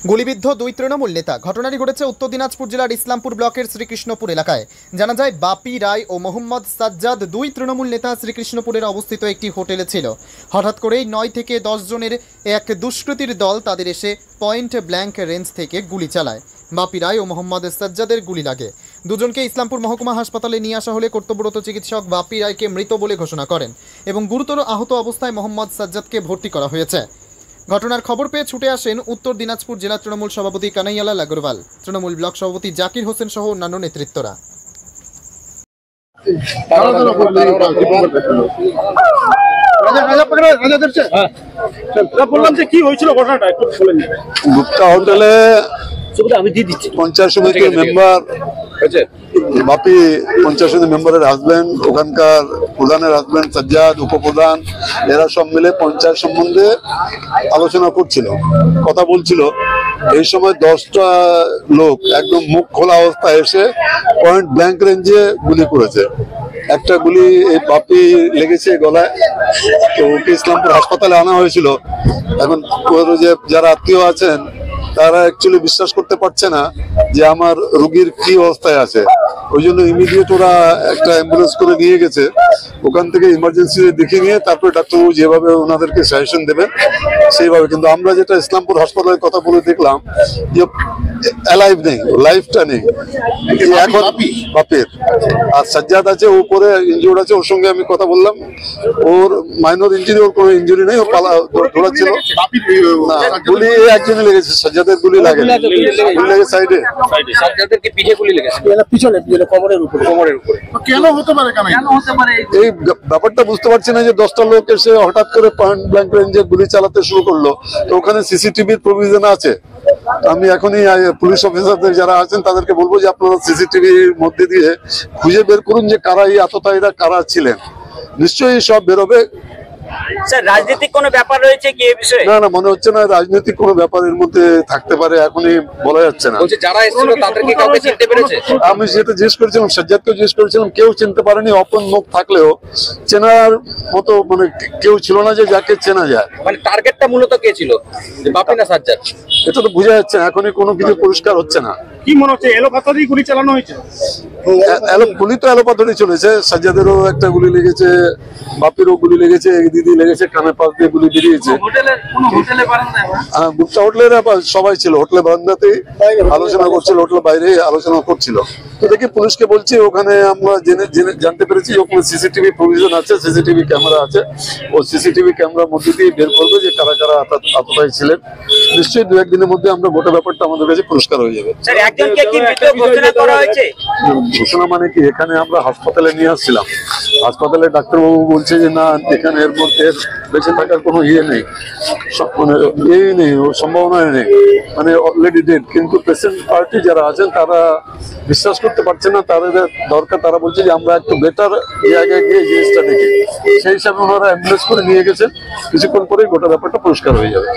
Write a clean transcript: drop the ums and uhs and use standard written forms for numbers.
গুলিবিদ্ধ দুই তৃণমূল নেতা। ঘটনাটি ঘটেছে উত্তর দিনাজপুর জেলার ইসলামপুর ব্লকের শ্রীকৃষ্ণপুর এলাকায়। জানা যায় বাপি রায় ও মোহাম্মদ সাজ্জাদ দুই তৃণমূল নেতা শ্রীকৃষ্ণপুরের অবস্থিত একটি হোটেলে ছিল। হঠাৎ করেই 9 থেকে 10 জনের এক দুষ্কৃতীর দল তাদের এসে পয়েন্ট ব্ল্যাঙ্ক রেঞ্জ থেকে গুলি চালায়। বাপি রায় ও মোহাম্মদ সাজ্জাদের গুলি লাগে। দুজনকে ইসলামপুর মহকুমা হাসপাতালে নিয়ে আসা হলে কর্তব্যরত চিকিৎসক বাপি রায়কে মৃত বলে ঘোষণা করেন এবং গুরুতর আহত অবস্থায় মোহাম্মদ সাজ্জাদকে ভর্তি করা হয়েছে। ঘটনার খবর পেয়ে ছুটে আসেন উত্তর দিনাজপুর জেলা তৃণমূল সভাপতি কানাইয়ালাল আগরওয়াল, তৃণমূল ব্লক সভাপতি জাকির হোসেন সহ অন্যান্য নেতৃত্বরা। গুপ্তা হোটেলে পঞ্চায়েত সমিতির মেম্বার বাপি, পঞ্চায়েত সমিতি মেম্বারের হাজবেন্ড, ওখানকার প্রধানের হাজবেন্ড সাজ্জাদ, উপপ্রধান, এরা সব মিলে পঞ্চায়েত সম্বন্ধে আলোচনা করছিল, কথা বলছিল। এই সময় 10টা লোক একদম মুখ খোলা অবস্থায় এসে পয়েন্ট ব্ল্যাঙ্ক রেঞ্জে গুলি করেছে। একটা গুলি এই বাপি লেগেছে গলায়, তো ওকে ইসলামপুর হাসপাতালে আনা হয়েছিল। এখন যে যারা আত্মীয় আছেন তারা অ্যাকচুয়ালি বিশ্বাস করতে পারছে না যে আমার রোগীর কি অবস্থায় আছে। ওই জন্য ইমিডিয়েট ওরা একটা অ্যাম্বুলেন্স করে নিয়ে গেছে। ওখান থেকে ইমার্জেন্সি দেখে নিয়ে তারপরে ডাক্তারবাবু যেভাবে ওনাদেরকে সাজেশন দেবেন সেইভাবে। কিন্তু আমরা যেটা ইসলামপুর হাসপাতালের কথা বলে দেখলাম যে অ্যালাইভ নেই, লাইফটা নেই এখন বাপের। আর সাজ্জাদ আছে, ও পরে ইনজিওর্ড আছে, ওর সঙ্গে আমি কথা বললাম। ওর মাইনর ইঞ্জুরি, ওর কোনো ইঞ্জুরি নেই, ও পালা দৌড়াচ্ছিল না। গুলি একজনই লেগেছে, সাজ্জাদের গুলি লাগে, গুলি লেগে সাইডে, সাজ্জাদের কি পিঠে গুলি লেগেছে? পিছনে কোমরের উপরে। কেন হতে পারে? এই ব্যাপারটা বুঝতে পারছি না যে 10টা লোক এসে হঠাৎ করে পয়েন্ট ব্ল্যাঙ্ক রেঞ্জে গুলি চালাতে শুরু করলো। তো ওখানে সিসিটিভির প্রভিশন আছে। আমি এখনই পুলিশ অফিসারদের যারা আছেন তাদেরকে বলবো যে আপনারা সিসিটিভির মধ্যে দিয়ে খুঁজে বের করুন যে কারা এই আততায়ীরা কারা ছিলেন। নিশ্চয়ই সব বেরোবে। স্যার, রাজনৈতিক কোনো ব্যাপার রয়েছে কি এই বিষয়ে? না, মনে হচ্ছে না রাজনৈতিক কোনো ব্যাপারের মধ্যে থাকতে পারে, এখনই বলা যাচ্ছে না। বলছে যারা এসেছিল তাদেরকে কাউকে চিনতে পেরেছে? আমি যেটা জিজ্ঞেস করেছিলাম, সাজ্জাদকে জিজ্ঞেস করেছিলাম, কেউ চিনতে পারেনি। অপন মুখ থাকলেও চেনার মতো মানে কেউ ছিল না যে যাকে চেনা যায়। মানে টার্গেটটা মূলত কে ছিল, বাপি না সাজ্জাদ? এটা তো বোঝা যাচ্ছে না, এখনই কোনো কিছু পরিষ্কার হচ্ছে না। কি মনে হচ্ছে এলোপাতারি গুলি চালানো হয়েছে? গুলি তো এলোপাতারি চলেছে। সাজ্জাদেরও একটা গুলি লেগেছে, বাপিরও গুলি লেগেছে, দিদি লেগেছে, কানের পাশ দিয়ে গুলি বেরিয়েছে। গুপ্তা হোটেলের সবাই ছিল, হোটেলে বারান্দাতেই আলোচনা করছিল, হোটেলের বাইরে আলোচনা করছিল। তো দেখি পুলিশকে বলছি, ওখানে আমরা জানতে পেরেছি ওখানে সিসিটিভি প্রভিশন আছে, সিসিটিভি ক্যামেরা আছে। ও সিসিটিভি ক্যামেরার মধ্যে দিয়ে বের করবে যে কারা কারা আততায়ী ছিলেন। নিশ্চয়ই 2-1 দিনের মধ্যে আমরা গোটা ব্যাপারটা আমাদের কাছে পরিষ্কার হয়ে যাবে। ঘোষণা মানে কি, এখানে আমরা হাসপাতালে নিয়ে আসছিলাম, হাসপাতালে ডাক্তারবাবু বলছে যে না, এখানে এর মধ্যে বেঁচে থাকার কোনো ইয়ে নেই, মানে এই নেই, সম্ভাবনা নেই, মানে অলরেডি ডেড। কিন্তু পেশেন্ট পার্টি যারা আছেন তারা বিশ্বাস করতে পারছে না, তাদের দরকার। তারা বলছে যে আমরা একটু বেটার জায়গায় গিয়ে জিনিসটা দেখি। সেই হিসাবে ওনারা অ্যাম্বুলেন্স করে নিয়ে গেছেন। কিছুক্ষণ পরেই গোটা ব্যাপারটা পরিষ্কার হয়ে যাবে।